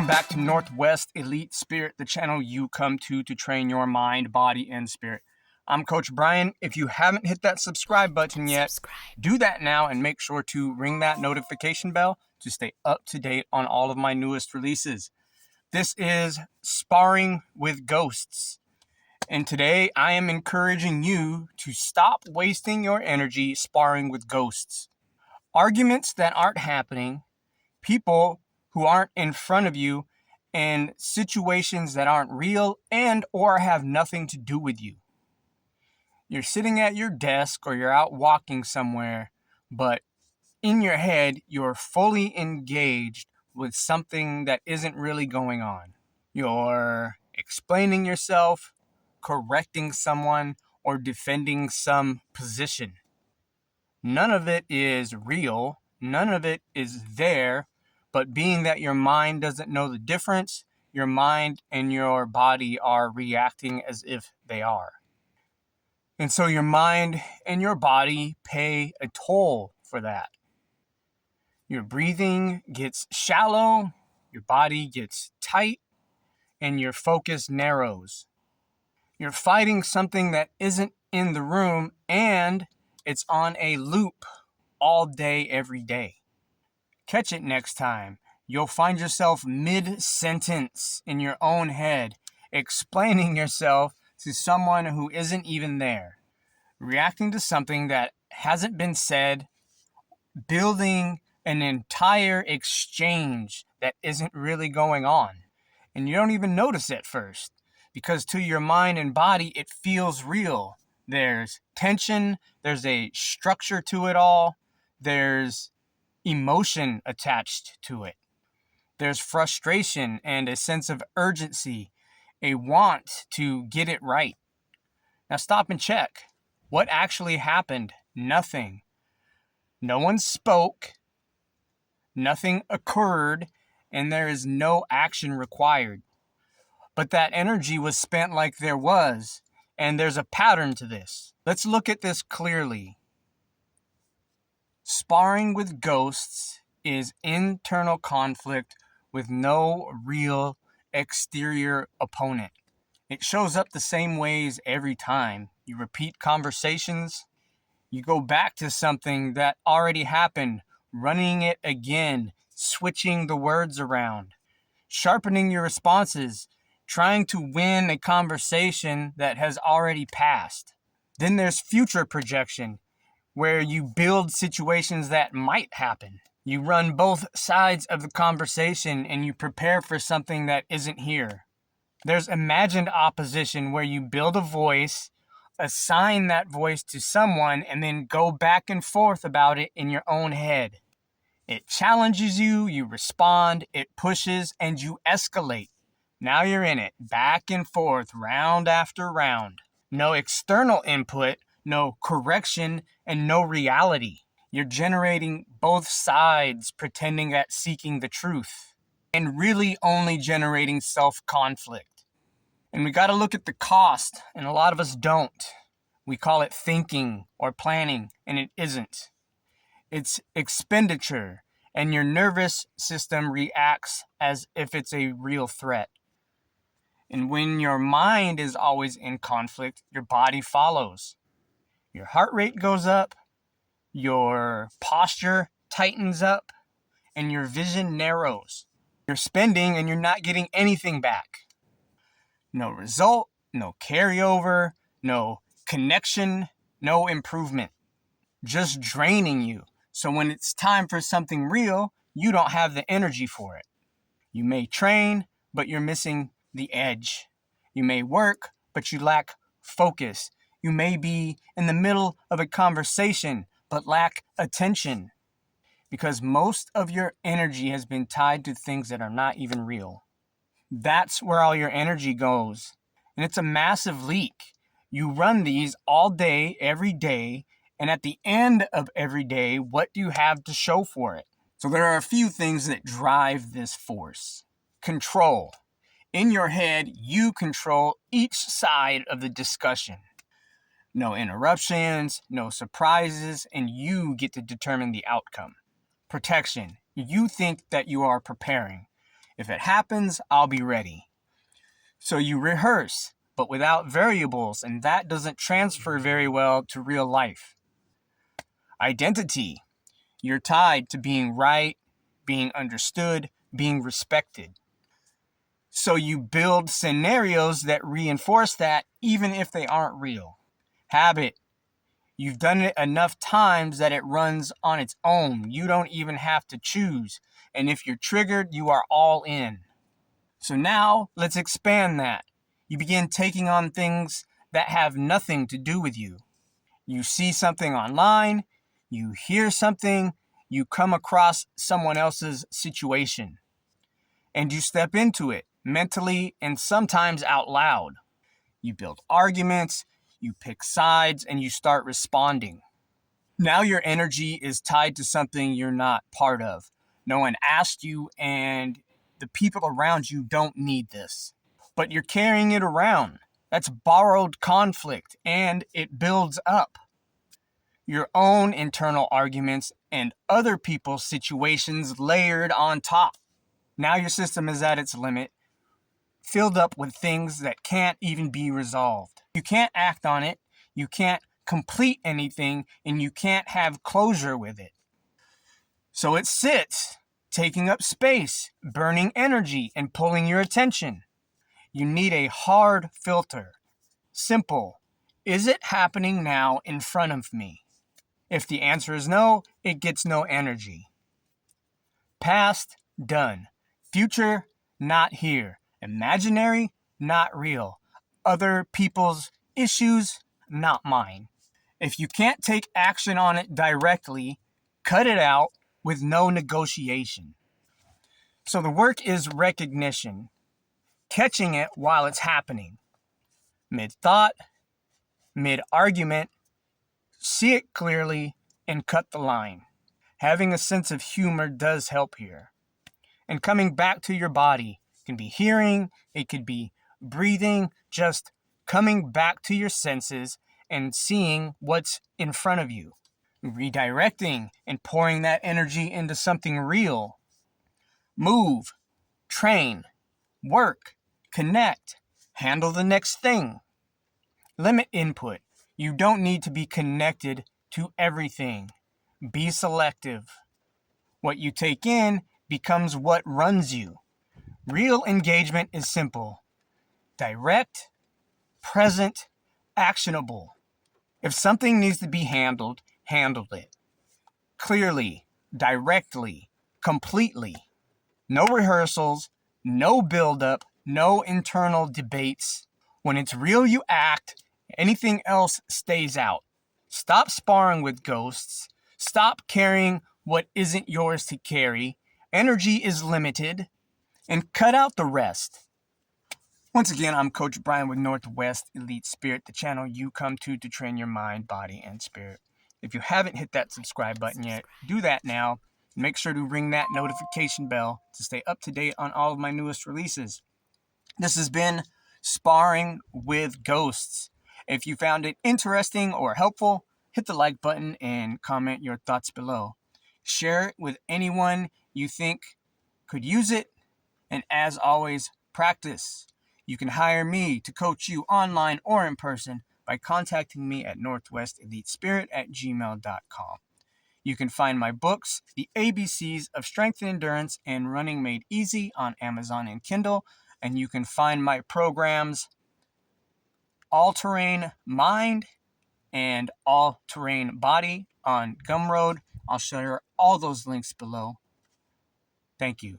Welcome back to Northwest Elite Spirit, the channel you come to train your mind, body, and spirit. I'm Coach Brian. If you haven't hit that subscribe button yet, do that now and make sure to ring that notification bell to stay up to date on all of my newest releases. This is Sparring with Ghosts. And today I am encouraging you to stop wasting your energy sparring with ghosts. Arguments that aren't happening, people who aren't in front of you, and situations that aren't real and or have nothing to do with you. You're sitting at your desk or you're out walking somewhere, but in your head, you're fully engaged with something that isn't really going on. You're explaining yourself, correcting someone, or defending some position. None of it is real. None of it is there. But being that your mind doesn't know the difference, your mind and your body are reacting as if they are. And so your mind and your body pay a toll for that. Your breathing gets shallow, your body gets tight, and your focus narrows. You're fighting something that isn't in the room, and it's on a loop all day, every day. Catch it next time. You'll find yourself mid-sentence in your own head, explaining yourself to someone who isn't even there, reacting to something that hasn't been said, building an entire exchange that isn't really going on. And you don't even notice at first, because to your mind and body, it feels real. There's tension, there's a structure to it all, there's emotion attached to it. There's frustration and a sense of urgency, a want to get it right. Now stop and check. What actually happened? Nothing. No one spoke, nothing occurred, and there is no action required. But that energy was spent like there was, and there's a pattern to this. Let's look at this clearly. Sparring with ghosts is internal conflict with no real exterior opponent. It shows up the same ways every time. You repeat conversations, you go back to something that already happened, running it again, switching the words around, sharpening your responses, trying to win a conversation that has already passed. Then there's future projection, where you build situations that might happen. You run both sides of the conversation and you prepare for something that isn't here. There's imagined opposition, where you build a voice, assign that voice to someone, and then go back and forth about it in your own head. It challenges you, you respond, it pushes, and you escalate. Now you're in it, back and forth, round after round. No external input, no correction, and no reality. You're generating both sides, pretending that seeking the truth, and really only generating self-conflict. And we got to look at the cost, and a lot of us don't. We call it thinking or planning, and it isn't. It's expenditure, and your nervous system reacts as if it's a real threat. And when your mind is always in conflict, your body follows. Your heart rate goes up, your posture tightens up, and your vision narrows. You're spending and you're not getting anything back. No result, no carryover, no connection, no improvement. Just draining you. So when it's time for something real, you don't have the energy for it. You may train, but you're missing the edge. You may work, but you lack focus. You may be in the middle of a conversation, but lack attention. Because most of your energy has been tied to things that are not even real. That's where all your energy goes. And it's a massive leak. You run these all day, every day, and at the end of every day, what do you have to show for it? So there are a few things that drive this force. Control. In your head, you control each side of the discussion. No interruptions, no surprises, and you get to determine the outcome. Protection. You think that you are preparing. If it happens, I'll be ready. So you rehearse, but without variables, and that doesn't transfer very well to real life. Identity. You're tied to being right, being understood, being respected. So you build scenarios that reinforce that even if they aren't real. Habit. You've done it enough times that it runs on its own. You don't even have to choose. And if you're triggered, you are all in. So now let's expand that. You begin taking on things that have nothing to do with you. You see something online, you hear something, you come across someone else's situation, and you step into it mentally and sometimes out loud. You build arguments, you pick sides, and you start responding. Now your energy is tied to something you're not part of. No one asked you, and the people around you don't need this. But you're carrying it around. That's borrowed conflict, and it builds up. Your own internal arguments and other people's situations layered on top. Now your system is at its limit, filled up with things that can't even be resolved. You can't act on it, you can't complete anything, and you can't have closure with it. So it sits, taking up space, burning energy, and pulling your attention. You need a hard filter. Simple. Is it happening now in front of me? If the answer is no, it gets no energy. Past, done. Future, not here. Imaginary, not real. Other people's issues, not mine. If you can't take action on it directly, cut it out with no negotiation. So the work is recognition, catching it while it's happening. Mid-thought, mid-argument, see it clearly, and cut the line. Having a sense of humor does help here. And coming back to your body. It can be hearing, it could be breathing, just coming back to your senses and seeing what's in front of you. Redirecting and pouring that energy into something real. Move, train, work, connect, handle the next thing. Limit input. You don't need to be connected to everything. Be selective. What you take in becomes what runs you. Real engagement is simple. Direct, present, actionable. If something needs to be handled, handle it. Clearly, directly, completely. No rehearsals, no buildup, no internal debates. When it's real, you act. Anything else stays out. Stop sparring with ghosts. Stop carrying what isn't yours to carry. Energy is limited. And cut out the rest. Once again, I'm Coach Brian with Northwest Elite Spirit, the channel you come to train your mind, body, and spirit. If you haven't hit that subscribe button yet, do that now. Make sure to ring that notification bell to stay up to date on all of my newest releases. This has been Sparring with Ghosts. If you found it interesting or helpful, hit the like button and comment your thoughts below. Share it with anyone you think could use it. And as always, practice. You can hire me to coach you online or in person by contacting me at northwestelitespirit@gmail.com. You can find my books, The ABCs of Strength and Endurance and Running Made Easy, on Amazon and Kindle. And you can find my programs, All Terrain Mind and All Terrain Body, on Gumroad. I'll share all those links below. Thank you.